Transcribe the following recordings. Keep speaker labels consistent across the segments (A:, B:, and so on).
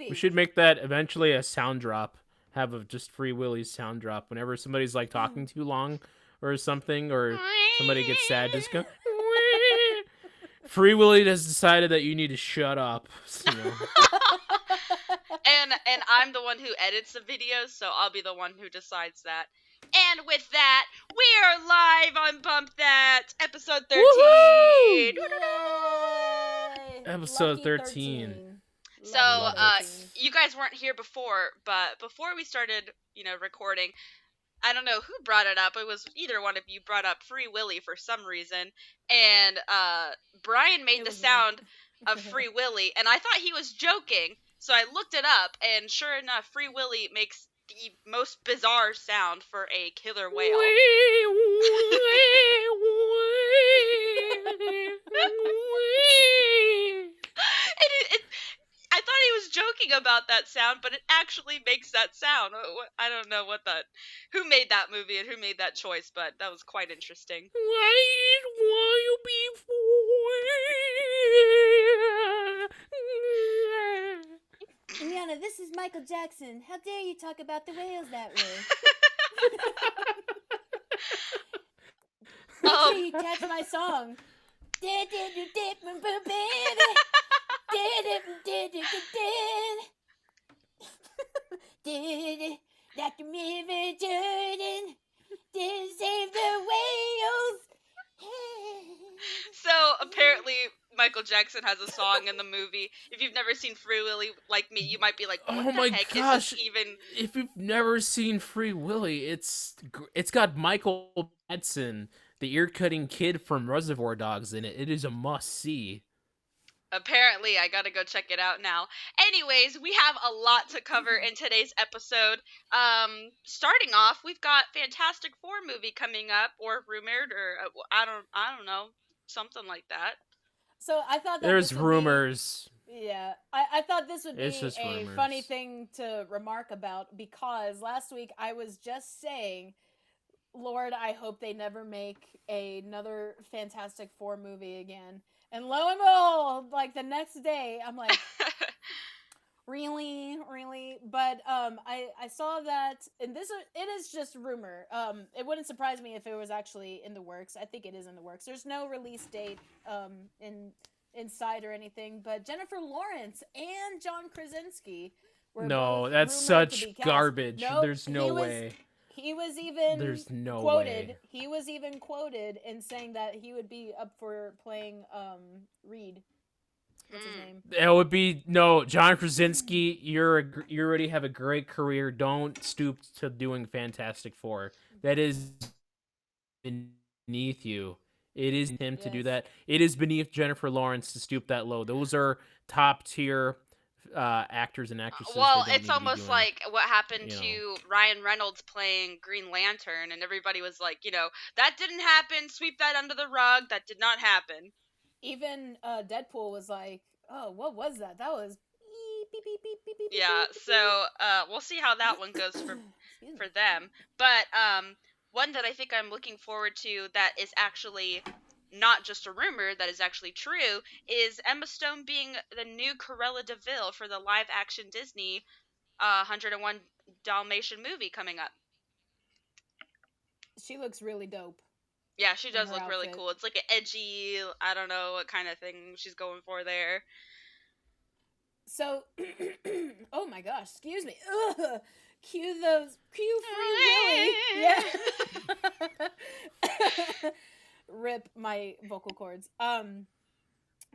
A: We should make that eventually a sound drop. Have a just Free Willy's sound drop whenever somebody's like talking too long or something, or somebody gets sad. Just go. Free Willy has decided that you need to shut up. You know.
B: And I'm the one who edits the videos, so I'll be the one who decides that. And with that, we are live on Bump That, episode 13.
A: Episode 13.
B: So,
A: Lucky 13.
B: you guys weren't here before, but before we started, recording, I don't know who brought it up. It was either one of you brought up Free Willy for some reason, and Brian made the sound of Free Willy, and I thought he was joking. So I looked it up, and sure enough, Free Willy makes the most bizarre sound for a killer whale. I thought he was joking about that sound, but it actually makes that sound. I don't know who made that movie and who made that choice, but that was quite interesting.
C: Rihanna, this is Michael Jackson. How dare you talk about the whales that way? Make sure you catch my song. Like a river Jordan, to save the whales.
B: So apparently Michael Jackson has a song in the movie. If you've never seen Free Willy like me, you might be like, what the heck is this even?
A: If you've never seen Free Willy, it's got Michael Madsen, the ear-cutting kid from Reservoir Dogs, in it. It is a must-see.
B: Apparently, I gotta go check it out now. Anyways, we have a lot to cover in today's episode. Starting off, we've got Fantastic Four movie coming up, or rumored, or I don't know, something like that.
C: So I thought that
A: there's rumors.
C: Yeah, I thought this would be a
A: rumors.
C: funny thing to remark about, because last week I was just saying, Lord, I hope they never make another Fantastic Four movie again. And lo and behold, like the next day, I'm like, really? But I saw that, and it is just rumor. It wouldn't surprise me if it was actually in the works. I think it is in the works. There's no release date inside or anything, but Jennifer Lawrence and John Krasinski were both
A: that's
C: rumored
A: such
C: to be cast.
A: garbage.
C: Nope,
A: There's no way.
C: He was even
A: There's no
C: quoted.
A: way.
C: He was even quoted in saying that he would be up for playing Reed. What's his name?
A: It would be John Krasinski. You already have a great career. Don't stoop to doing Fantastic Four. That is beneath you. It is him to do that. It is beneath Jennifer Lawrence to stoop that low. Those are top tier actors and actresses.
B: Well, it's almost like what happened to Ryan Reynolds playing Green Lantern, and everybody was like, that didn't happen. Sweep that under the rug. That did not happen.
C: Even Deadpool was like, oh, what was that? That was beep, beep, beep, beep, beep,
B: yeah,
C: beep,
B: so we'll see how that one goes for them. But one that I think I'm looking forward to that is actually not just a rumor, that is actually true, is Emma Stone being the new Cruella de Vil for the live-action Disney 101 Dalmatian movie coming up.
C: She looks really dope.
B: Yeah, she does look really cool. It's like an edgy, I don't know what kind of thing she's going for there.
C: So, oh my gosh, excuse me. Ugh. Cue Free Willy. Yeah. Rip my vocal cords.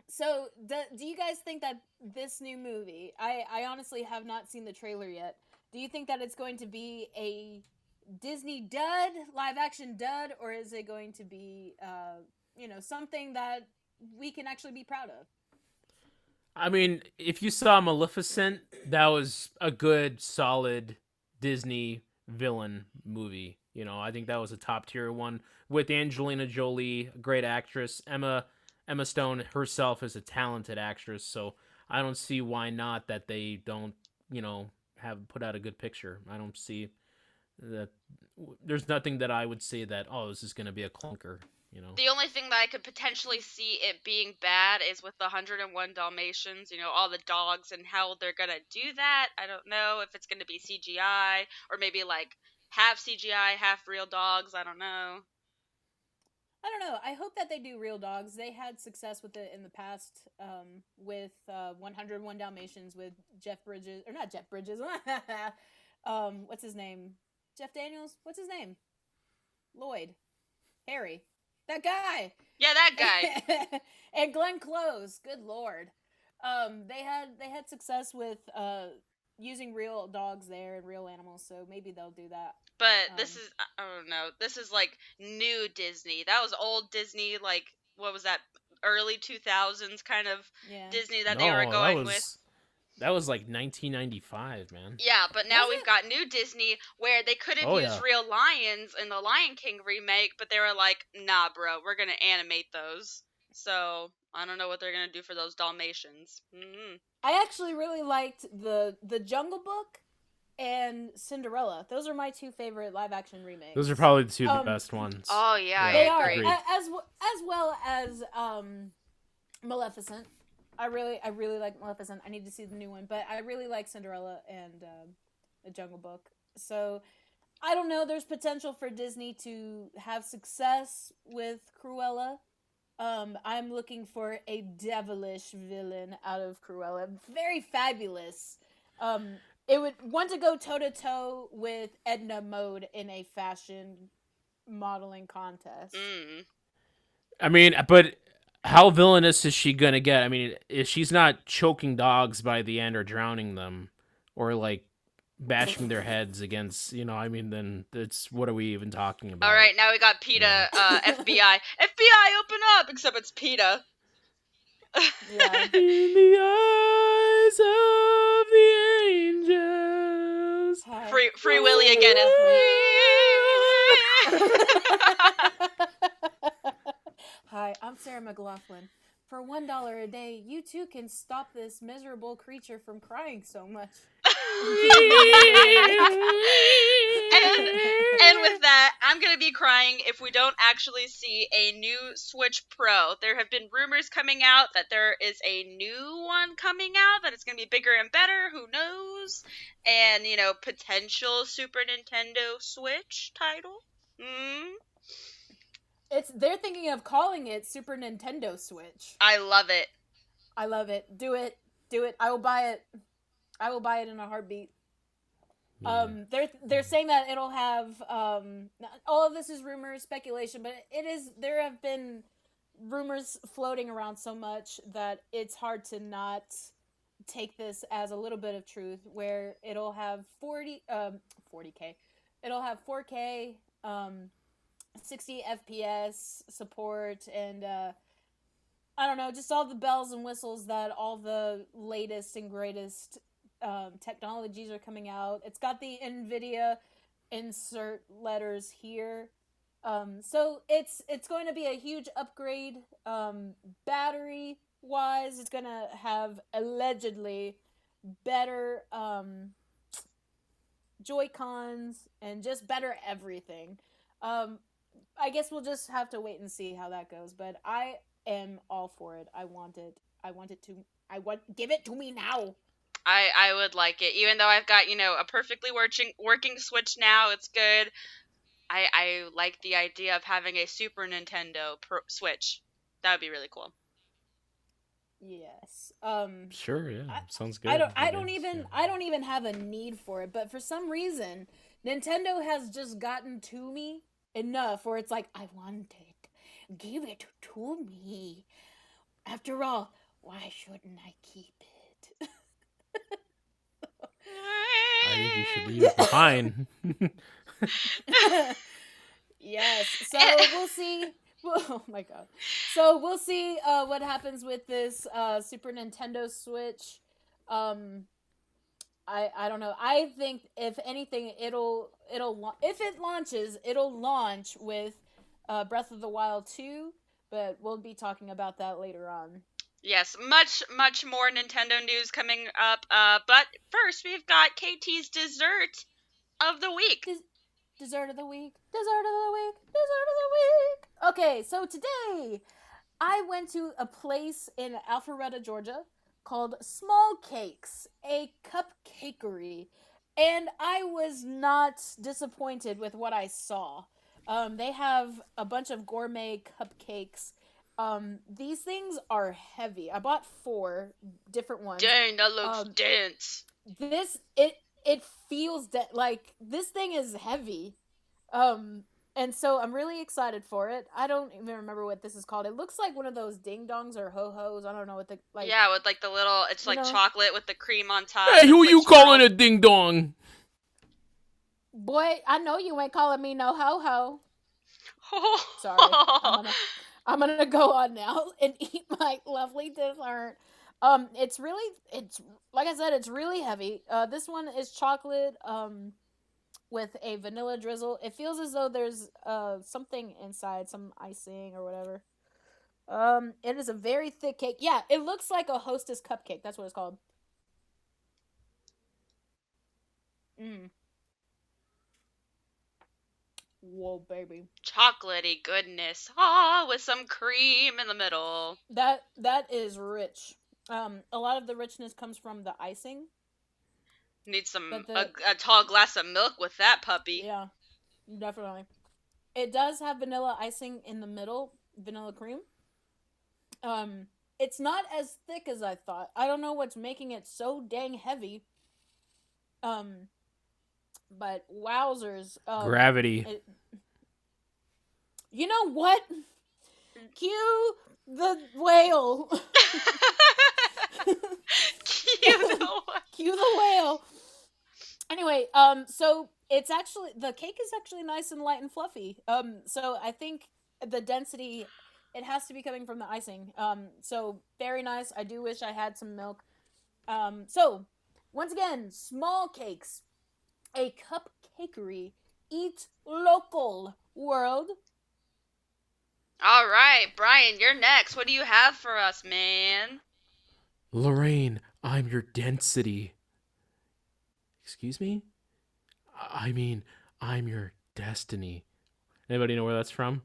C: So do you guys think that this new movie, I honestly have not seen the trailer yet. Do you think that it's going to be a Disney dud, live action dud, or is it going to be something that we can actually be proud of?
A: I mean, if you saw Maleficent, that was a good, solid Disney villain movie. I think that was a top tier one with Angelina Jolie, a great actress. Emma Stone herself is a talented actress, so I don't see why not that they don't, have put out a good picture. I don't see that. There's nothing that I would say that, this is going to be a clunker. You know.
B: The only thing that I could potentially see it being bad is with the 101 Dalmatians, all the dogs and how they're gonna do that. I don't know if it's gonna be CGI or maybe like half CGI, half real dogs. I don't know.
C: I don't know. I hope that they do real dogs. They had success with it in the past, with 101 Dalmatians with Jeff Bridges, or not Jeff Bridges. What's his name? Jeff Daniels. What's his name? Lloyd. Harry. That guy.
B: Yeah, that guy.
C: And Glenn Close. Good lord. They had success with using real dogs there and real animals, so maybe they'll do that.
B: But this is, I don't know, this is like new Disney. That was old Disney, like, what was that, early 2000s kind of Disney that they were going with.
A: That was like 1995, man.
B: Yeah, but now we've got new Disney where they could have used real lions in the Lion King remake, but they were like, nah, bro, we're going to animate those. So, I don't know what they're going to do for those Dalmatians. Mm-hmm.
C: I actually really liked the Jungle Book and Cinderella. Those are my two favorite live-action remakes.
A: Those are probably the two of the best ones.
B: Oh, yeah,
C: they
B: I agree.
C: are. As well as Maleficent. I really like Maleficent. I need to see the new one, but I really like Cinderella and the Jungle Book. So, I don't know. There's potential for Disney to have success with Cruella. I'm looking for a devilish villain out of Cruella. Very fabulous. It would want to go toe-to-toe with Edna Mode in a fashion modeling contest.
B: Mm.
A: I mean, but how villainous is she gonna get? I mean, if she's not choking dogs by the end or drowning them or like bashing their heads against, I mean, then it's, what are we even talking about?
B: All right, now we got PETA, FBI. FBI, open up! Except it's PETA.
C: Yeah.
A: In the eyes of the angels.
C: Hi.
B: Free Willy again.
C: Hi, I'm Sarah McLaughlin. For $1 a day, you too can stop this miserable creature from crying so much.
B: and with that, I'm going to be crying if we don't actually see a new Switch Pro. There have been rumors coming out that there is a new one coming out, that it's going to be bigger and better, who knows? And, potential Super Nintendo Switch title.
C: They're thinking of calling it Super Nintendo Switch.
B: I love it.
C: I love it. Do it. I will buy it. I will buy it in a heartbeat. Yeah. They're saying that it'll have all of this is rumors, speculation, but there have been rumors floating around so much that it's hard to not take this as a little bit of truth, where it'll have 40K. It'll have 4K 60 FPS support, and I don't know, just all the bells and whistles that all the latest and greatest technologies are coming out. It's got the NVIDIA insert letters here. So it's going to be a huge upgrade. Battery wise, it's going to have allegedly better Joy-Cons and just better everything. I guess we'll just have to wait and see how that goes, but I am all for it. I want give it to me now.
B: I would like it, even though I've got, a perfectly working Switch now. It's good. I like the idea of having a Super Nintendo Switch. That would be really cool.
C: Yes.
A: Sure, yeah. Sounds good.
C: I don't even have a need for it, but for some reason, Nintendo has just gotten to me enough where it's like, I want it. Give it to me. After all, why shouldn't I keep it?
A: I think you should leave it behind.
C: Yes. So we'll see. Oh my god. So we'll see what happens with this Super Nintendo Switch. I don't know. I think if anything, if it launches, it'll launch with Breath of the Wild 2, but we'll be talking about that later on.
B: Yes, much more Nintendo news coming up. But first, we've got KT's dessert of the week.
C: Dessert of the week. Dessert of the week. Dessert of the week. Okay, so today I went to a place in Alpharetta, Georgia called Small Cakes, a cupcakery, and I was not disappointed with what I saw. They have a bunch of gourmet cupcakes. These things are heavy. I bought 4 different ones.
B: Dang, that looks
C: Um,
B: dense.
C: this it feels like this thing is heavy. Um, and so I'm really excited for it. I don't even remember what this is called. It looks like one of those ding dongs or ho hos. I don't know what the like.
B: Yeah, with like the little, it's
C: You
B: like
C: know,
B: chocolate with the cream on top.
A: Hey,
B: and
A: who
B: it's,
A: you
B: like,
A: calling
B: swirled.
A: a ding dong?
C: boy, I know you ain't calling me no ho ho. Sorry, I'm gonna go on now and eat my lovely dessert. It's like I said, it's really heavy. This one is chocolate. With a vanilla drizzle. It feels as though there's something inside, some icing or whatever. It is a very thick cake. Yeah, it looks like a Hostess cupcake. That's what it's called. Mm. Whoa, baby.
B: Chocolatey goodness. With some cream in the middle.
C: That is rich. A lot of the richness comes from the icing.
B: Need some
C: But
B: a tall glass of milk with that puppy.
C: Yeah, definitely. It does have vanilla icing in the middle, vanilla cream. It's not as thick as I thought. I don't know what's making it so dang heavy. But wowzers.
A: Gravity.
C: You know what? Cue the whale.
B: Cue
C: the whale. Anyway, so it's actually, the cake is actually nice and light and fluffy. So I think the density, it has to be coming from the icing. So very nice. I do wish I had some milk. So once again, Small Cakes, a cupcakery. Eat local, world.
B: All right, Brian, you're next. What do you have for us, man?
A: Lorraine, I'm your density. Excuse me? I mean, I'm your destiny. Anybody know where that's from?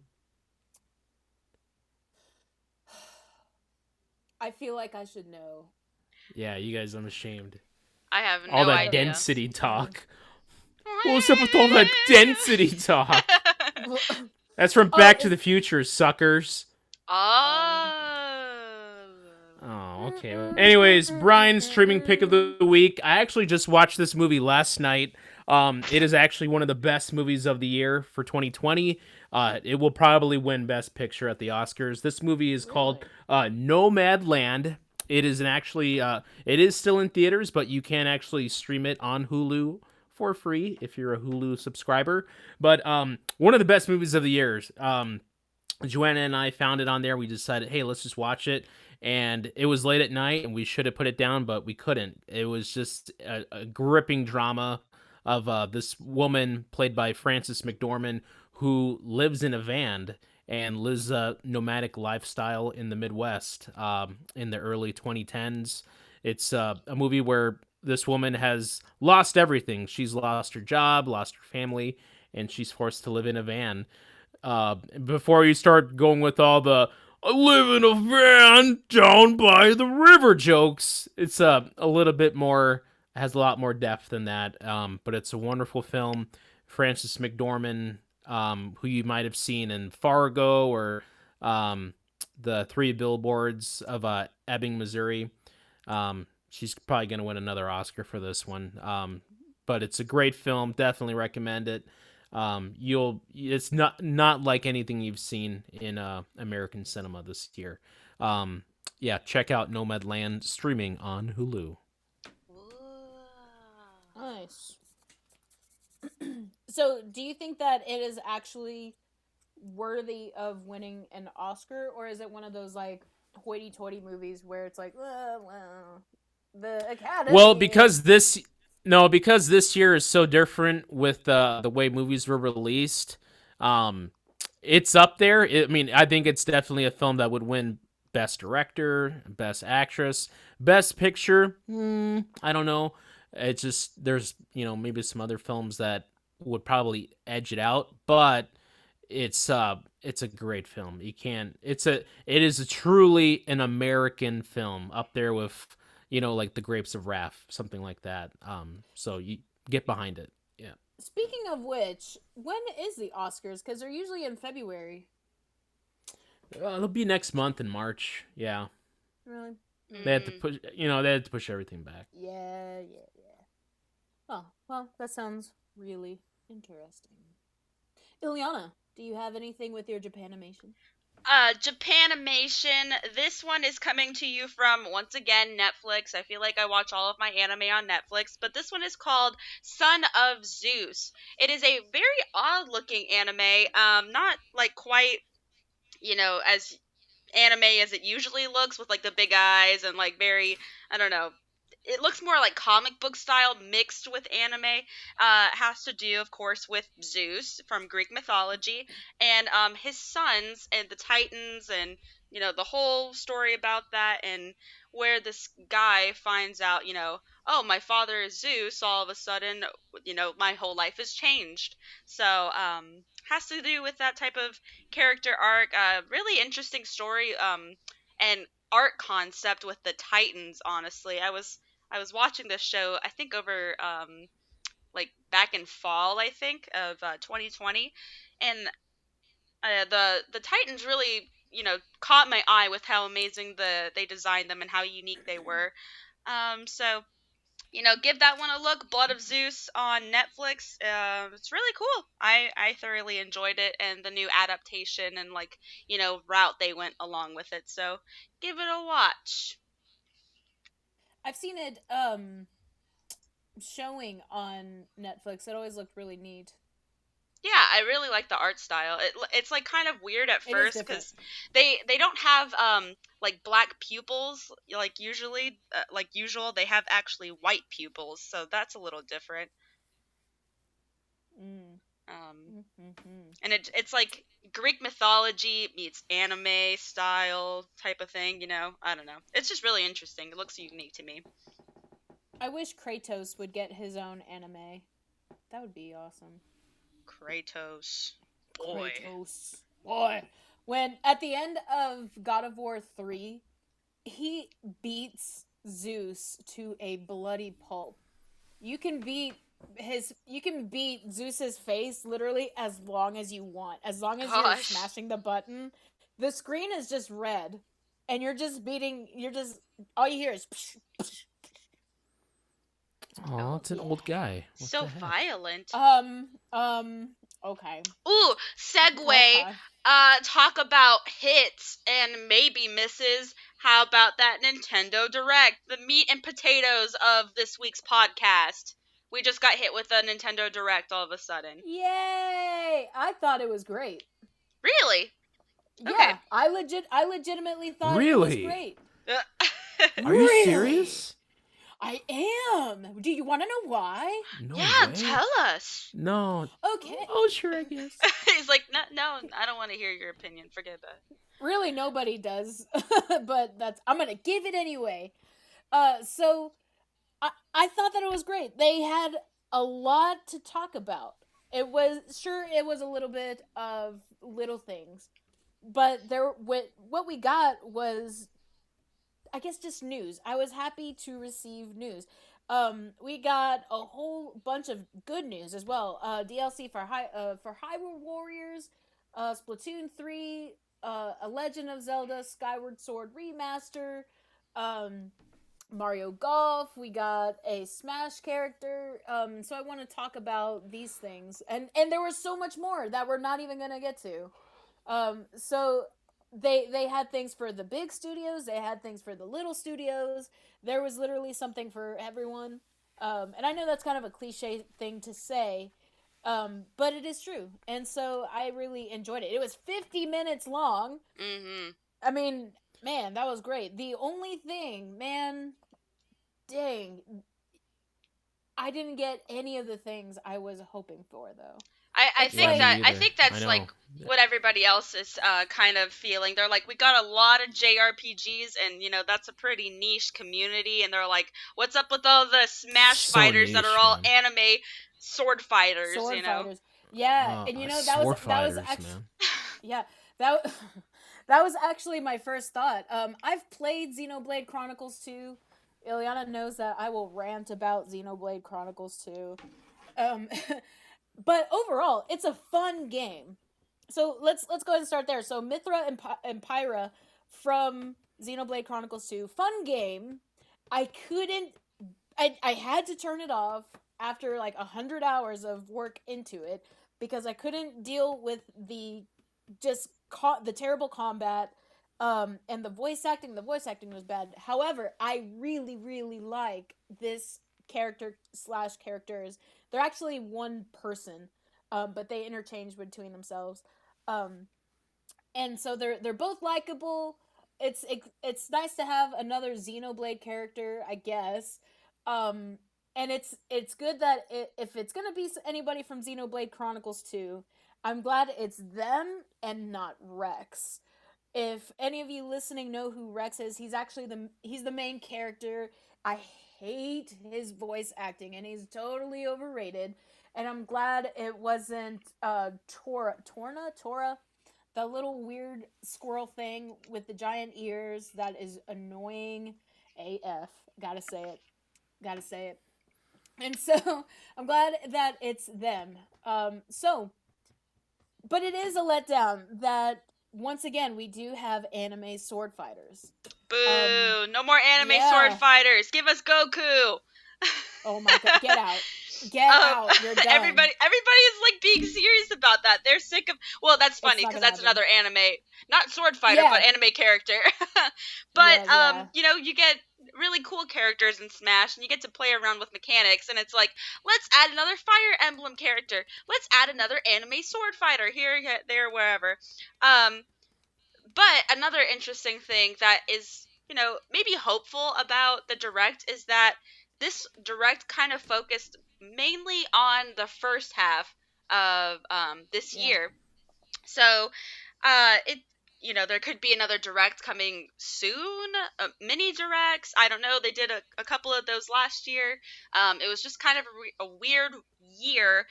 C: I feel like I should know.
A: Yeah, you guys, I'm ashamed.
B: I have no
A: all that
B: idea.
A: density talk. What's up with all that density talk? That's from Back to the Future, suckers. Oh, okay. Anyways, Brian's streaming pick of the week. I actually just watched this movie last night. It is actually one of the best movies of the year for 2020. It will probably win Best Picture at the Oscars. This movie is called Nomadland. It is it is still in theaters, but you can actually stream it on Hulu for free if you're a Hulu subscriber. But one of the best movies of the year. Joanna and I found it on there. We decided, hey, let's just watch it. And it was late at night, and we should have put it down, but we couldn't. It was just a gripping drama of this woman played by Frances McDormand who lives in a van and lives a nomadic lifestyle in the Midwest in the early 2010s. It's a movie where this woman has lost everything. She's lost her job, lost her family, and she's forced to live in a van. Before you start going with all the "I live in a van down by the river" jokes, it's a little bit more, has a lot more depth than that. But it's a wonderful film. Frances McDormand, who you might have seen in Fargo or the Three Billboards of Ebbing, Missouri. She's probably going to win another Oscar for this one. But it's a great film. Definitely recommend it. It's not like anything you've seen in American cinema this year. Check out Nomadland streaming on Hulu.
C: Nice. So, do you think that it is actually worthy of winning an Oscar, or is it one of those like hoity-toity movies where it's like, well, the Academy?
A: Well, because this year is so different with the way movies were released, it's up there. I think it's definitely a film that would win Best Director, Best Actress, Best Picture. I don't know. It's just there's maybe some other films that would probably edge it out, but it's a great film. You can't. It is truly an American film, up there with like The Grapes of Wrath, something like that. So you get behind it. Yeah.
C: Speaking of which, when is the Oscars? Because they're usually in February.
A: It'll be next month in March. Yeah.
C: Really?
A: They had to push. They had to push everything back.
C: Yeah. Oh, well, that sounds really interesting. Ilyana, do you have anything with your Japanimation?
B: Japanimation. This one is coming to you from, once again, Netflix. I feel like I watch all of my anime on Netflix, but this one is called Son of Zeus. It is a very odd looking anime. Not like quite, as anime as it usually looks, with like the big eyes and like very, I don't know, it looks more like comic book style mixed with anime. It has to do, of course, with Zeus from Greek mythology and his sons and the Titans, and the whole story about that, and where this guy finds out, oh, my father is Zeus. All of a sudden, my whole life has changed. So has to do with that type of character arc. Really interesting story. And art concept with the Titans. Honestly, I was watching this show, I think over like back in fall, I think of 2020, and the Titans really caught my eye with how amazing they designed them and how unique they were. So give that one a look. Blood of Zeus on Netflix. It's really cool. I thoroughly enjoyed it, and the new adaptation and like route they went along with it. So give it a watch.
C: I've seen it showing on Netflix. It always looked really neat.
B: Yeah, I really like the art style. It's like kind of weird at
C: It is
B: first
C: different.
B: because they don't have like black pupils like usually like usual. They have actually white pupils, so that's a little different.
C: Mm.
B: And it's like Greek mythology meets anime style type of thing. I don't know. It's just really interesting. It looks unique to me.
C: I wish Kratos would get his own anime. That would be awesome.
B: Kratos, boy.
C: Kratos, boy. When at the end of God of War 3, he beats Zeus to a bloody pulp. You can beat Zeus's face literally as long as you want. As long as you're smashing the button. The screen is just red and you're just all you hear is psh, psh.
A: Oh, it's an old guy. What
B: so violent.
C: Okay.
B: Ooh, segue.
C: Okay.
B: Talk about hits and maybe misses. How about that Nintendo Direct? The meat and potatoes of this week's podcast. We just got hit with a Nintendo Direct all of a sudden.
C: Yay! I thought it was great.
B: Really?
C: Yeah,
B: okay.
C: I legitimately thought it was great.
A: Are you serious?
C: I am. Do you want to know why?
A: No
B: yeah,
A: way.
B: Tell us.
A: No.
C: Okay.
A: Oh, sure, I guess.
B: He's like, no, I don't want to hear your opinion. Forget that.
C: Really, nobody does. But I'm gonna give it anyway. So I thought that it was great. They had a lot to talk about. It was a little bit of little things, but what we got was, I guess, just news. I was happy to receive news. We got a whole bunch of good news as well. DLC for Hyrule Warriors, Splatoon 3, A Legend of Zelda Skyward Sword Remaster, Mario Golf. We got a Smash character. So I want to talk about these things, and there was so much more that we're not even gonna get to. So they had things for the big studios, they had things for the little studios. There was literally something for everyone. And I know that's kind of a cliche thing to say, but it is true. And so I really enjoyed it. It was 50 minutes long.
B: Mm-hmm.
C: I mean, man, that was great. The only thing, man, dang, I didn't get any of the things I was hoping for, though.
B: I think that's like what everybody else is kind of feeling. They're like, we got a lot of JRPGs, and that's a pretty niche community. And they're like, what's up with all the Smash fighters that are all anime sword fighters? Fighters.
C: Yeah, and
A: Sword
C: that was
A: fighters,
C: actually
A: man.
C: yeah that that was actually my first thought. I've played Xenoblade Chronicles 2. Ileana knows that I will rant about Xenoblade Chronicles 2. Um, but overall, it's a fun game. So let's go ahead and start there. So Mithra and Pyra from Xenoblade Chronicles 2, fun game. I couldn't. I had to turn it off after like 100 hours of work into it because I couldn't deal with the the terrible combat, and the voice acting. The voice acting was bad. However, I really like this character slash characters. They're actually one person, but they interchange between themselves. Um, and so they're both likable. It's nice to have another Xenoblade character, I guess. Um, and it's good that if it's gonna be anybody from Xenoblade Chronicles 2, I'm glad it's them and not Rex. If any of you listening know who Rex is, he's the main character. I hate his voice acting, and he's totally overrated. And I'm glad it wasn't Tora, the little weird squirrel thing with the giant ears that is annoying AF. Gotta say it. Gotta say it. And so I'm glad that it's them. But it is a letdown that once again we do have anime sword fighters.
B: Boo! No more anime sword
C: Yeah.
B: fighters. Give us Goku.
C: Oh my god, get out. Get out. You're done.
B: Everybody is like being serious about that. They're sick of. Well, that's funny because that's another anime, not sword fighter, but anime character. But you get really cool characters in Smash, and you get to play around with mechanics, and it's like, let's add another Fire Emblem character. Let's add another anime sword fighter here, there, wherever. But another interesting thing that is, maybe hopeful about the Direct is that this Direct kind of focused mainly on the first half of this year. So, it there could be another Direct coming soon, mini Directs. I don't know. They did a couple of those last year. It was just kind of a weird year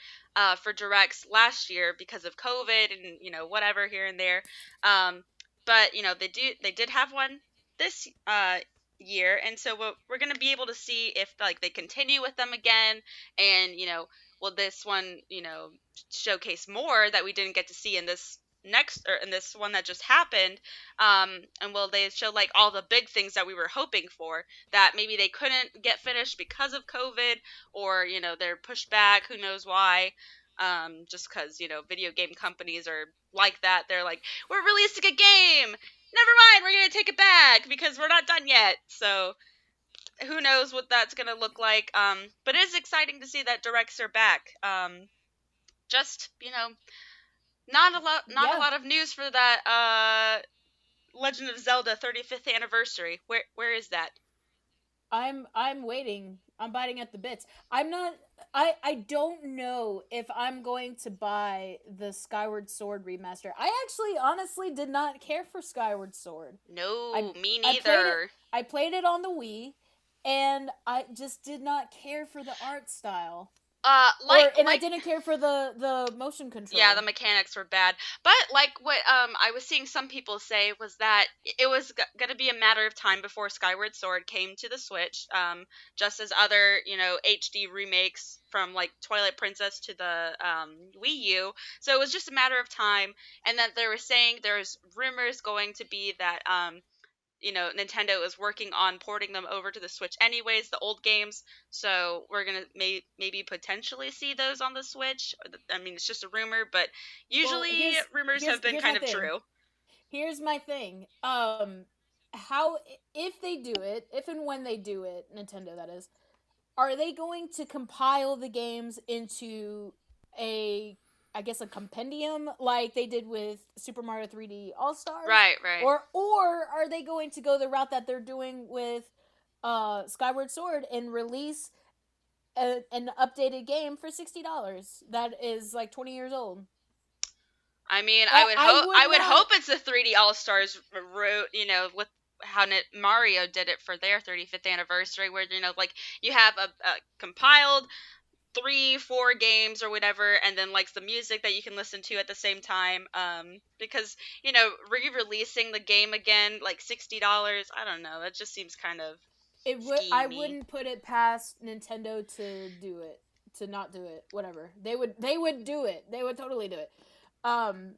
B: for Directs last year because of COVID and whatever here and there. But they did have one this year, and so we're gonna be able to see if like they continue with them again, and will this one showcase more that we didn't get to see in this next or in this one that just happened, and will they show like all the big things that we were hoping for that maybe they couldn't get finished because of COVID, or they're pushed back, who knows why. Just because video game companies are like that. They're like, we're releasing a game, never mind, we're gonna take it back because we're not done yet. So who knows what that's gonna look like. But it is exciting to see that Directs are back. Just not a lot of news for that Legend of Zelda 35th anniversary. Where is that?
C: I'm waiting. I'm biting at the bits. I'm not. I don't know if I'm going to buy the Skyward Sword remaster. I actually, honestly, did not care for Skyward Sword.
B: No, me neither.
C: I played it on the Wii, and I just did not care for the art style. I didn't care for the motion control.
B: Yeah, the mechanics were bad. But like what I was seeing some people say was that it was going to be a matter of time before Skyward Sword came to the Switch, just as other, HD remakes from like Twilight Princess to the Wii U. So it was just a matter of time, and that they were saying there's rumors going to be that Nintendo is working on porting them over to the Switch anyways, the old games. So we're going to maybe potentially see those on the Switch. I mean, it's just a rumor, but usually rumors have been kind of true.
C: Here's my thing. If they do it, if and when they do it, Nintendo that is, are they going to compile the games into a compendium like they did with Super Mario 3D All-Stars?
B: Right.
C: Or are they going to go the route that they're doing with Skyward Sword and release an updated game for $60 that is like 20 years old?
B: I mean, I would hope it's a 3D All-Stars route, with how Mario did it for their 35th anniversary, where like you have a compiled 3-4 games or whatever, and then like the music that you can listen to at the same time. Because re-releasing the game again like $60, I don't know, that just seems kind of
C: I
B: schemy.
C: wouldn't put it past Nintendo to do it, to not do it. Whatever. They would do it. They would totally do it. Um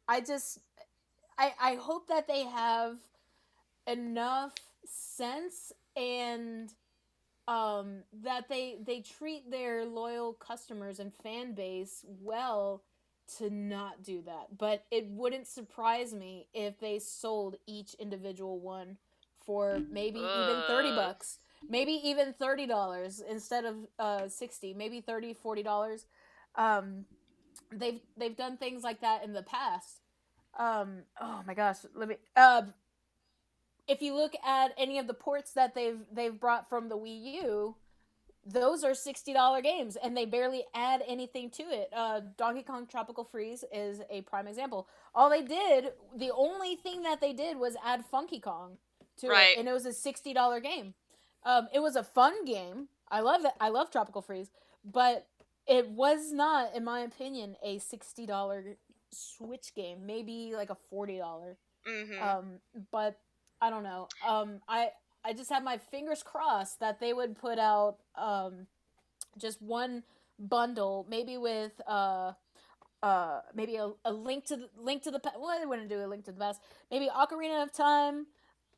C: I just I hope that they have enough sense and that they treat their loyal customers and fan base well to not do that. But it wouldn't surprise me if they sold each individual one for maybe even
B: Ugh.
C: $30, maybe even $30 instead of 60, maybe $30-$40. um they've done things like that in the past. Oh my gosh, let me if you look at any of the ports that they've brought from the Wii U, those are $60 games and they barely add anything to it. Donkey Kong Tropical Freeze is a prime example. The only thing that they did was add Funky Kong to it,
B: Right.
C: and it was a $60 game. It was a fun game. I love it. I love Tropical Freeze, but it was not, in my opinion, a $60 Switch game. Maybe like a $40.
B: Mhm.
C: Um, but I don't know. I just have my fingers crossed that they would put out just one bundle, maybe with maybe a link to the well, they wouldn't do a link to the past. Maybe Ocarina of Time,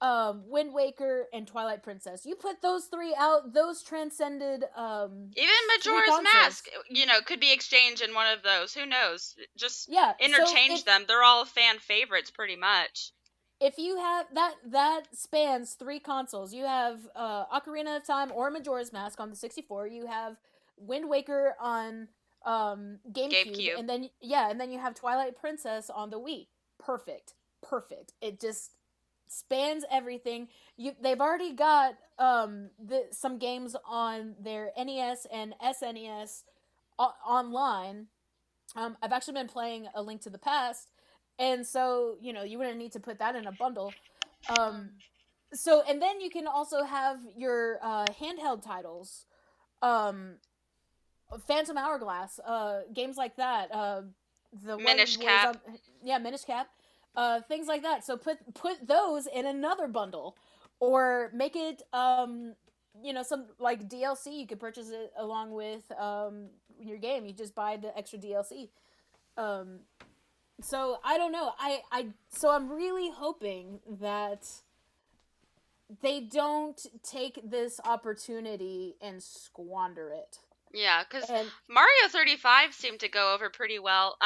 C: Wind Waker, and Twilight Princess. You put those three out; those transcended
B: Even
C: three
B: Majora's
C: consoles.
B: Mask, could be exchanged in one of those. Who knows? Just
C: Yeah. So
B: interchange them. They're all fan favorites pretty much.
C: if you have that spans three consoles, you have Ocarina of Time or Majora's Mask on the 64, you have Wind Waker on GameCube,
B: GameCube.
C: and then yeah, and then you have Twilight Princess on the Wii. Perfect. Perfect. It just spans everything. They've already got some games on their NES and SNES online. I've actually been playing A Link to the Past, and so you wouldn't need to put that in a bundle. Um, so and then you can also have your handheld titles, um, Phantom Hourglass, games like that. The one
B: Minish
C: where it's
B: Cap.
C: on, yeah, Minish Cap, things like that. So put those in another bundle, or make it some like DLC. You could purchase it along with your game. You just buy the extra DLC. Um, so I don't know. So I'm really hoping that they don't take this opportunity and squander it.
B: Yeah, because
C: And
B: Mario 35 seemed to go over pretty well.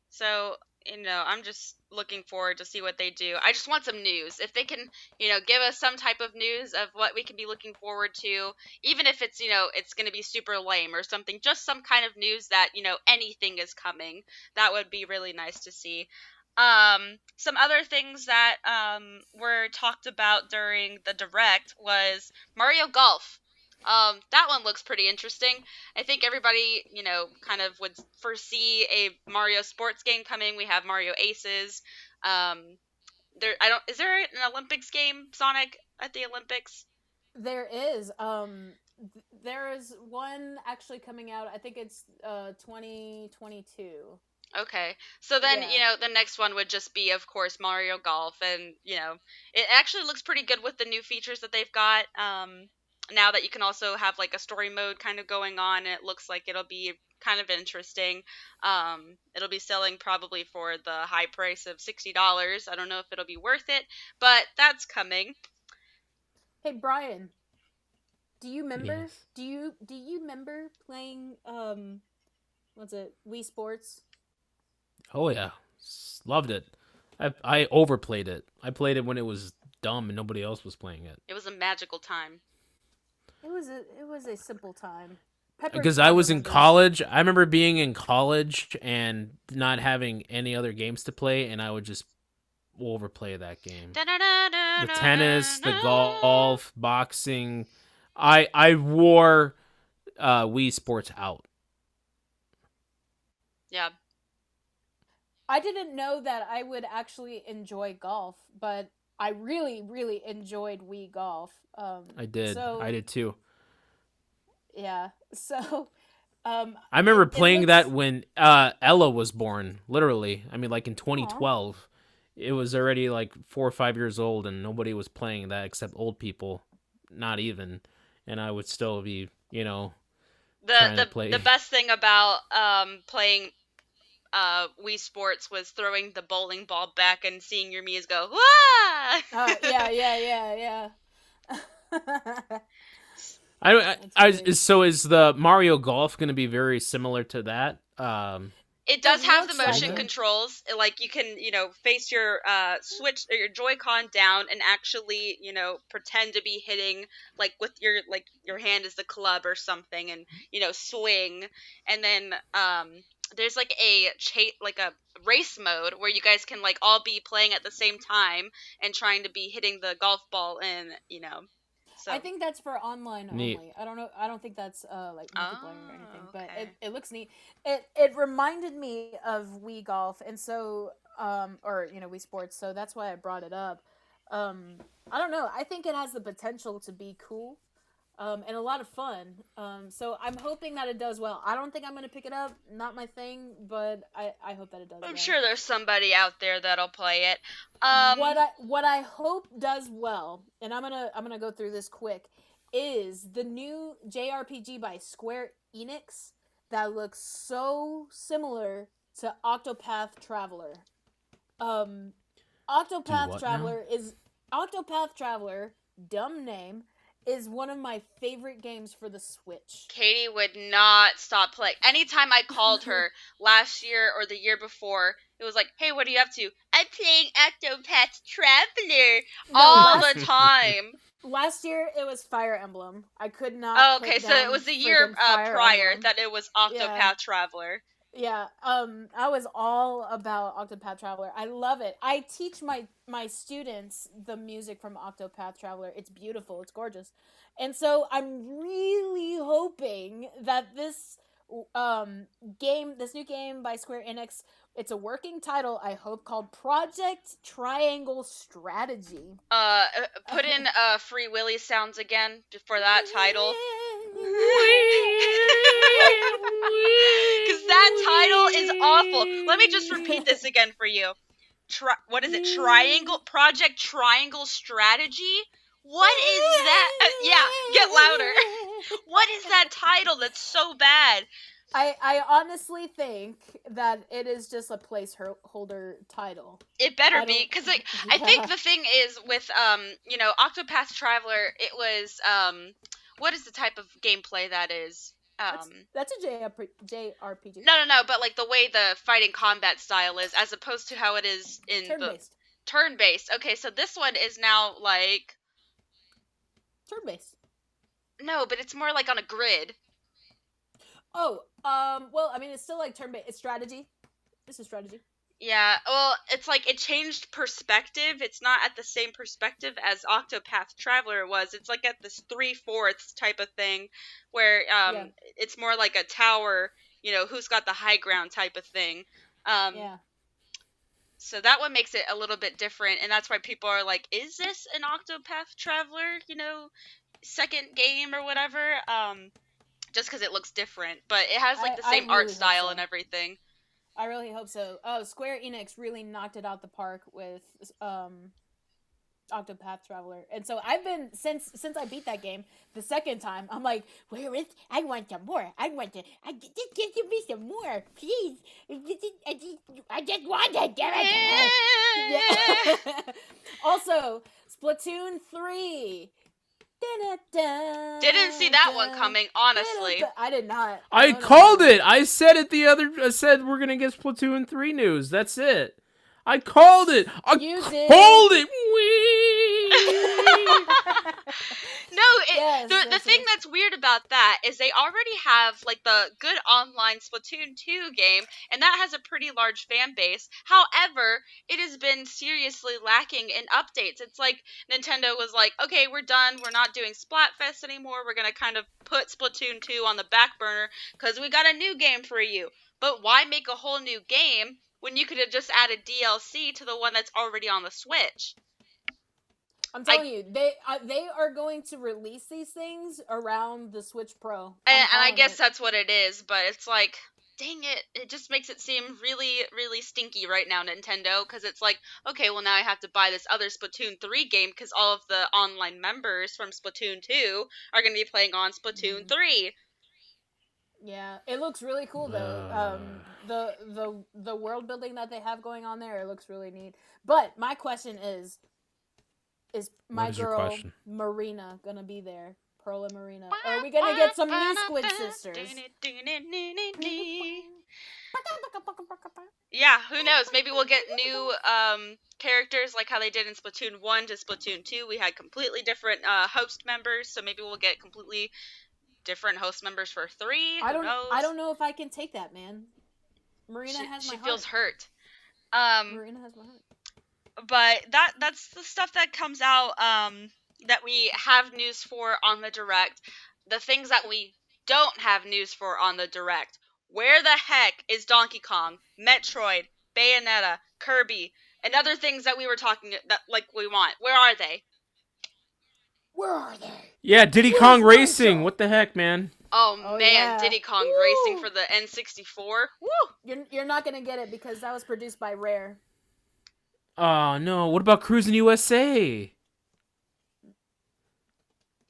B: So, I'm just looking forward to see what they do. I just want some news. If they can, give us some type of news of what we can be looking forward to, even if it's, it's going to be super lame or something, just some kind of news that, anything is coming. That would be really nice to see. Some other things that were talked about during the direct was Mario Golf. That one looks pretty interesting. I think everybody, kind of would foresee a Mario sports game coming. We have Mario Aces. Is there an Olympics game, Sonic, at the Olympics?
C: there is there is one actually coming out. I think it's 2022.
B: Okay. So then,
C: Yeah.
B: the next one would just be, of course, Mario Golf. And, it actually looks pretty good with the new features that they've got. Now that you can also have like a story mode kind of going on, it looks like it'll be kind of interesting. It'll be selling probably for the high price of $60. I don't know if it'll be worth it, but that's coming.
C: Hey Brian, do you remember?
A: Yes.
C: Do you remember playing what's it? Wii Sports?
A: Oh yeah, loved it. I overplayed it. I played it when it was dumb and nobody else was playing it.
B: It was a magical time.
C: It was a simple time. Pepper's
A: Because I
C: still
A: was in
C: remembers.
A: college. I remember being in college and not having any other games to play, and I would just overplay that game. The tennis, the golf, boxing. I wore Wii Sports out.
B: Yeah.
C: I didn't know that I would actually enjoy golf, but I really, really enjoyed Wii Golf.
A: I did. I
C: So
A: did too.
C: yeah, so
A: I remember
C: it
A: playing
C: looks.
A: that when Ella was born. Literally, I mean, like in
C: Aw.
A: 2012, it was already like 4 or 5 years old, and nobody was playing that except old people, not even. And I would still be,
B: The
A: trying to
B: the the
A: play.
B: best thing about playing Wii Sports was throwing the bowling ball back and seeing your Mii's go, "Wah!"
C: Yeah, yeah, yeah. That's great.
A: So is the Mario Golf going to be very similar to that?
B: It
C: It
B: does have the
C: looks like
B: motion
A: Kinda.
C: it.
B: controls. Like you can, face your Switch or your Joy-Con down and actually, pretend to be hitting like with your hand as the club or something, and swing. And then there's like a race mode where you guys can like all be playing at the same time and trying to be hitting the golf ball in,
C: I
B: So,
C: think that's for online
A: Neat.
C: only. I don't know. I don't think that's like multiplayer or anything.
B: oh,
C: But
B: okay.
C: it looks neat. It reminded me of Wii Golf, and so or Wii Sports. So that's why I brought it up. I don't know. I think it has the potential to be cool. And a lot of fun. So I'm hoping that it does well. I don't think I'm gonna pick it up. Not my thing, but I hope that it does
B: I'm
C: well.
B: sure there's somebody out there that'll play it.
C: What I hope does well, and I'm gonna go through this quick, is the new JRPG by Square Enix that looks so similar to Octopath Traveler. Um,
A: Do
C: Octopath
A: what now?
C: Traveler is Octopath Traveler, dumb name, is one of my favorite games for the Switch.
B: Katie would not stop playing. Anytime I called her last year or the year before, it was like, "Hey, what are you up to?" "I'm playing Octopath Traveler
C: No,
B: all the time."
C: last year it was Fire Emblem. I could not
B: Oh, okay,
C: put
B: so it
C: down
B: was the year
C: friggin' Fire
B: prior
C: Emblem.
B: that it was
C: Yeah.
B: Octopath Traveler.
C: Yeah, I was all about Octopath Traveler. I love it. I teach my students the music from Octopath Traveler. It's beautiful. It's gorgeous. And so I'm really hoping that um this new game by Square Enix, it's a working title, I hope, called Project Triangle Strategy.
B: Put in Free Willy sounds again for that title. Because that title is awful. Let me just repeat this again for you. What is it? Project Triangle Strategy? What is that? Yeah, get louder. What is that title that's so bad?
C: I honestly think that it is just a placeholder title.
B: It better
C: I
B: be,
C: don't.
B: because like I think the thing is with Octopath Traveler, it was what is the type of gameplay that is?
C: That's a JRPG.
B: No, but like the way the fighting combat style is, as opposed to how it is in
C: Turn
B: the
C: based.
B: turn-based. Okay, so this one is now like
C: Turn based.
B: no, but it's more like on a grid.
C: Oh, well, I mean, it's still like turn based. It's strategy. This is strategy.
B: Yeah, well, it's like it changed perspective. It's not at the same perspective as Octopath Traveler was. It's like at this 3/4 type of thing, where
C: Yeah.
B: it's more like a tower. Who's got the high ground type of thing.
C: Yeah.
B: So that one makes it a little bit different, and that's why people are like, "Is this an Octopath Traveler? Second game or whatever?" Just because it looks different, but it has like the
C: I
B: same art
C: really hope
B: style
C: so.
B: and everything.
C: I really hope so. Oh, Square Enix really knocked it out the park with Octopath Traveler. And so I've been since I beat that game the second time. I'm like, where is? I want some more. Just give me some more, please. I just want to give it to me. Yeah. Also, Splatoon 3.
B: Didn't see that one coming, honestly.
C: I did not.
A: I
C: No, no,
A: called
C: no.
A: it. I said it I said we're gonna get Splatoon 3 news. That's it. I called it. I
C: You did.
A: called it.
B: No, the thing
C: yes.
B: that's weird about that is they already have like the good online Splatoon 2 game, and that has a pretty large fan base. However, it has been seriously lacking in updates. It's like Nintendo was like, okay, we're done. We're not doing Splatfest anymore. We're going to kind of put Splatoon 2 on the back burner because we got a new game for you. But why make a whole new game when you could have just added DLC to the one that's already on the Switch?
C: I'm telling you, they are going to release these things around the Switch Pro.
B: And I guess that's what it is, but it's like, dang it, it just makes it seem really, really stinky right now, Nintendo, because it's like, okay, well now I have to buy this other Splatoon 3 game because all of the online members from Splatoon 2 are going to be playing on Splatoon 3.
C: Yeah, it looks really cool though. The world building that they have going on there, it looks really neat. But my question is my girl Marina gonna be there? Pearl and Marina. Or are we gonna get some new Squid Sisters?
B: Yeah, who knows? Maybe we'll get new characters like how they did in Splatoon 1 to Splatoon 2. We had completely different host members, so maybe we'll get completely different host members for 3. Who knows?
C: I don't know if I can take that, man. Marina has my heart.
B: She feels hurt.
C: Marina has my heart.
B: But that's the stuff that comes out that we have news for on the Direct. The things that we don't have news for on the Direct. Where the heck is Donkey Kong, Metroid, Bayonetta, Kirby, and other things that we were talking that like we want? Where are they?
C: Where are they?
A: Yeah, Diddy Kong Racing. What the heck, man?
B: Oh man,
C: yeah.
B: Diddy Kong Racing for the N64. Woo!
C: You're not gonna get it because that was produced by Rare.
A: Oh no! What about Cruising USA?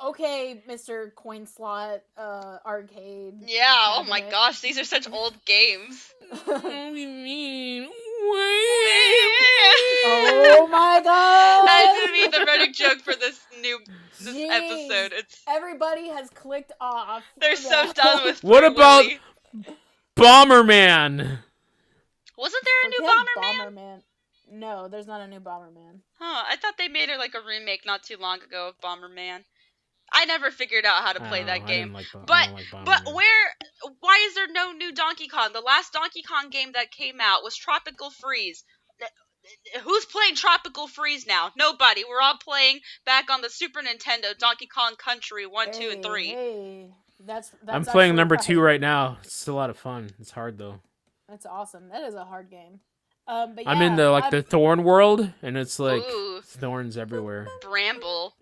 C: Okay, Mr. Coin Slot Arcade.
B: Yeah. Oh my gosh, these are such old games.
A: What do you mean?
C: Oh my god!
B: That's gonna be the running joke for this episode. It's
C: everybody has clicked off.
B: They're so done with.
A: What about Bomberman?
B: Wasn't there a new Bomberman?
C: No, there's not a new Bomberman.
B: Huh? I thought they made it like a remake not too long ago of Bomberman. I never figured out how to play that game. But why is there no new Donkey Kong? The last Donkey Kong game that came out was Tropical Freeze. Who's playing Tropical Freeze now? Nobody. We're all playing back on the Super Nintendo Donkey Kong Country 1, 2, and 3.
C: Hey, that's
A: I'm playing number 2 right now. It's a lot of fun. It's hard though.
C: That's awesome. That is a hard game. But yeah,
A: I'm in the thorn world, and it's like thorns everywhere.
B: Bramble.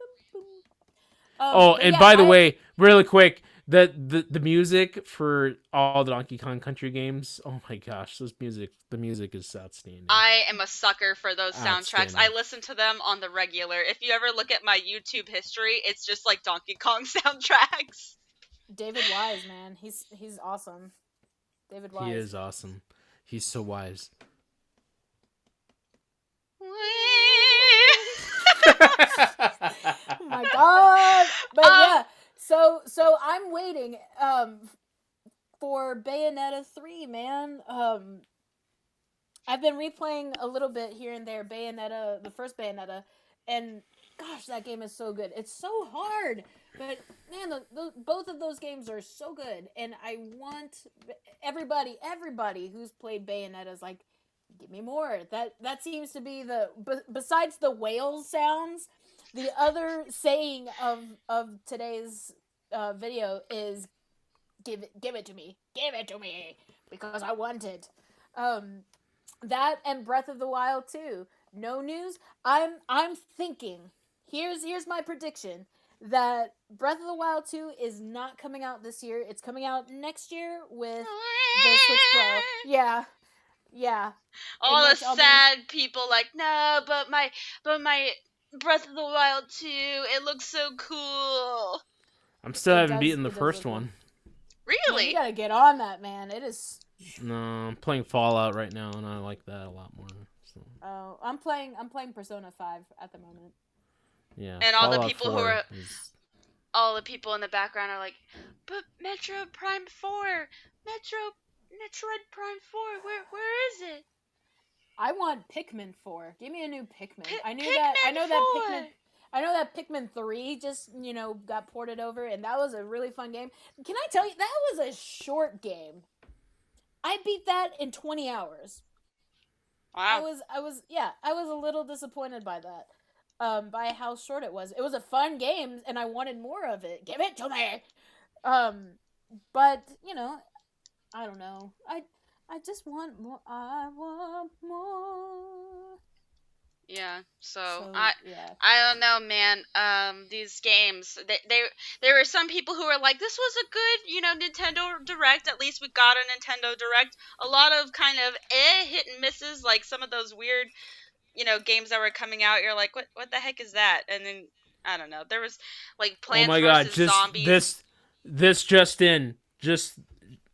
A: And by the way, really quick, the music for all the Donkey Kong Country games, oh my gosh, the music is outstanding.
B: I am a sucker for those soundtracks. I listen to them on the regular. If you ever look at my YouTube history, it's just like Donkey Kong soundtracks.
C: David Wise, man, he's awesome. David Wise.
A: He is awesome. He's so wise.
C: Oh my god! But yeah, so I'm waiting for Bayonetta 3, man. I've been replaying a little bit here and there Bayonetta, the first Bayonetta, and gosh, that game is so good. It's so hard, but man, both of those games are so good, and I want everybody who's played Bayonetta is like, give me more. That seems to be besides the whale sounds, the other saying of today's video is give it to me, because I want it. That and Breath of the Wild 2. No news. I'm thinking. Here's my prediction that Breath of the Wild 2 is not coming out this year. It's coming out next year with the Switch Pro. Yeah.
B: All the sad people like, no, but my Breath of the Wild 2, it looks so cool.
A: I'm still haven't beaten the first one.
B: Really?
C: You gotta get on that, man. It is.
A: No, I'm playing Fallout right now, and I like that a lot more. So.
C: Oh, I'm playing Persona 5 at the moment.
A: Yeah.
B: And all
A: Fallout
B: the people all the people in the background are like, but Metroid Prime 4, Metroid Prime 4, where is it?
C: I want Pikmin 4. Give me a new Pikmin. I know that Pikmin 3 just, got ported over, and that was a really fun game. Can I tell you, that was a short game. I beat that in 20 hours.
B: Wow.
C: I was a little disappointed by that. By how short it was. It was a fun game, and I wanted more of it. Give it to me! But, I don't know. I just want more. I want more.
B: Yeah. So
C: yeah.
B: I don't know, man. These games, there were some people who were like, this was a good, Nintendo Direct. At least we got a Nintendo Direct. A lot of kind of hit and misses, like some of those weird, games that were coming out. You're like, what the heck is that? And then I don't know. There was like
A: Oh
B: Plants
A: my god,
B: vs
A: just
B: Zombies.
A: this just in. Just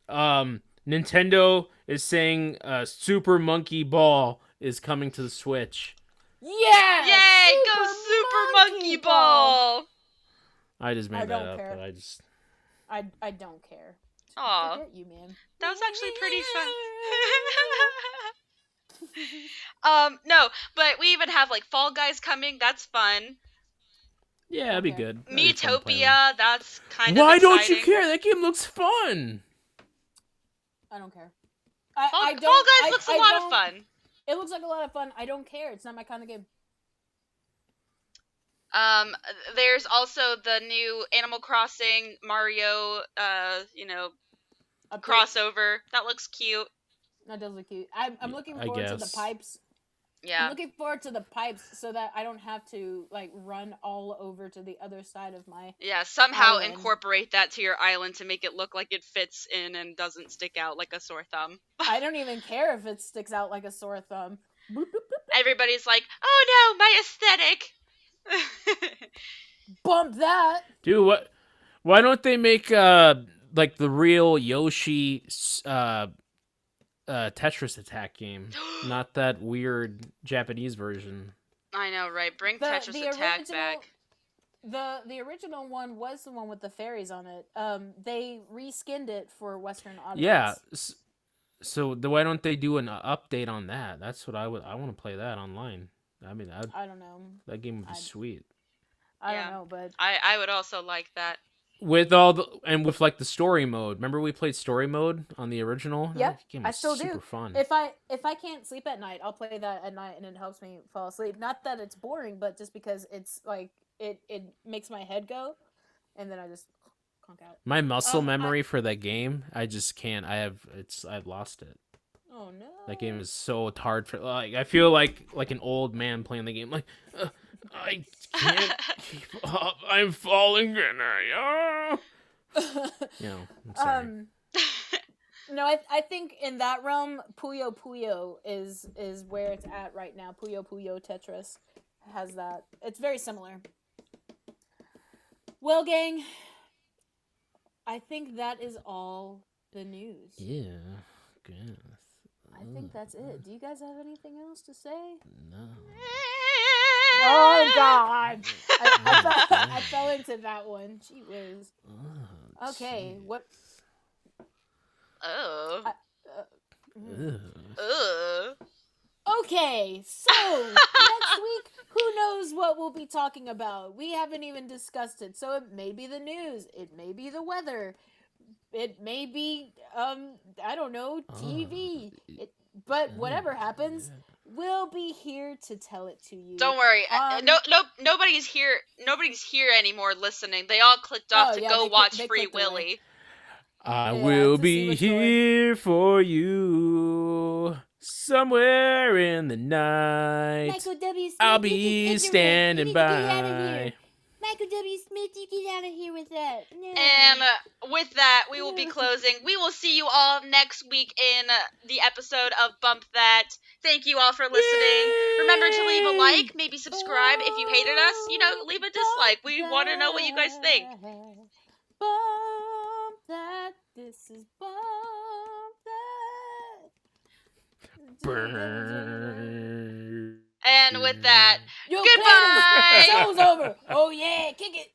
A: Nintendo is saying Super Monkey Ball is coming to the Switch.
C: Yeah!
B: Yay! Go Super Monkey Ball!
A: I just made
C: I
A: that
C: don't
A: up,
C: care.
A: but I just
C: I don't care.
B: Aw,
C: Forget you, man.
B: that was actually pretty fun. No, but we even have like Fall Guys coming. That's fun.
A: yeah, it'd be
C: Okay.
A: good. That'd be fun playing.
B: Miitopia, that's kind of
A: Why
B: exciting.
A: don't you care? That game looks fun.
C: I don't care.
B: Fall Guys looks a lot of fun.
C: It looks like a lot of fun. I don't care. It's not my kind of game.
B: There's also the new Animal Crossing Mario,
C: Update.
B: crossover. That looks cute.
C: That does look cute. I'm looking
A: I
C: forward to the
A: guess.
C: pipes.
B: Yeah.
C: I'm looking forward to the pipes so that I don't have to like run all over to the other side of my.
B: Yeah, somehow
C: Island.
B: incorporate that to your island to make it look like it fits in and doesn't stick out like a sore thumb.
C: I don't even care if it sticks out like a sore thumb. Boop, boop, boop.
B: Everybody's like, oh no, my aesthetic.
C: Bump that.
A: Dude, what? Why don't they make like the real Yoshi Tetris Attack game, not that weird Japanese version?
B: I know, right? Bring Tetris Attack back.
C: The original one was the one with the fairies on it. They reskinned it for Western audience.
A: Yeah. So why don't they do an update on that? That's what I want to play that online. I mean,
C: I don't know.
A: that game would be sweet.
C: I don't know, but
B: I would also like that.
A: With like the story mode. Remember we played story mode on the original?
C: Yep,
A: That game
C: I
A: was
C: still
A: super
C: do.
A: fun.
C: If I can't sleep at night, I'll play that at night, and it helps me fall asleep. Not that it's boring, but just because it's like it makes my head go, and then I just conk out.
A: My muscle memory for that game, I just can't. I've lost it.
C: Oh no!
A: That game is so hard for like. I feel like an old man playing the game. Like I can't keep up. I'm falling in. I'm sorry.
C: No, I think in that realm, Puyo Puyo is where it's at right now. Puyo Puyo Tetris has that. It's very similar. Well, gang, I think that is all the news.
A: Yeah, good.
C: I think that's it. Do you guys have anything else to say?
A: No.
C: Oh God! I fell into that one. Gee whiz.
A: Oh,
C: Okay,
A: geez.
C: what?
B: Oh.
A: Ugh.
C: Okay, so next week, who knows what we'll be talking about? We haven't even discussed it, so it may be the news, it may be the weather, it may be I don't know, TV. But whatever happens, we'll be here to tell it to you.
B: Don't worry. Nobody's here. Nobody's here anymore listening. They all clicked off to go watch Free Willy.
A: I will be here for you somewhere in the night.
C: Michael W. Smith,
A: I'll be standing by.
C: Michael W. Smith, you get out of here with that. No.
B: And with that, we will be closing. We will see you all next week in the episode of Bump That. Thank you all for listening.
A: Yay!
B: Remember to leave a like, maybe subscribe. If you hated us, leave a dislike. We want to know what you guys think.
C: Bump that. This is Bump That.
A: Burn.
B: And with that,
C: Yo,
B: goodbye!
C: Show's over. Oh yeah, kick it.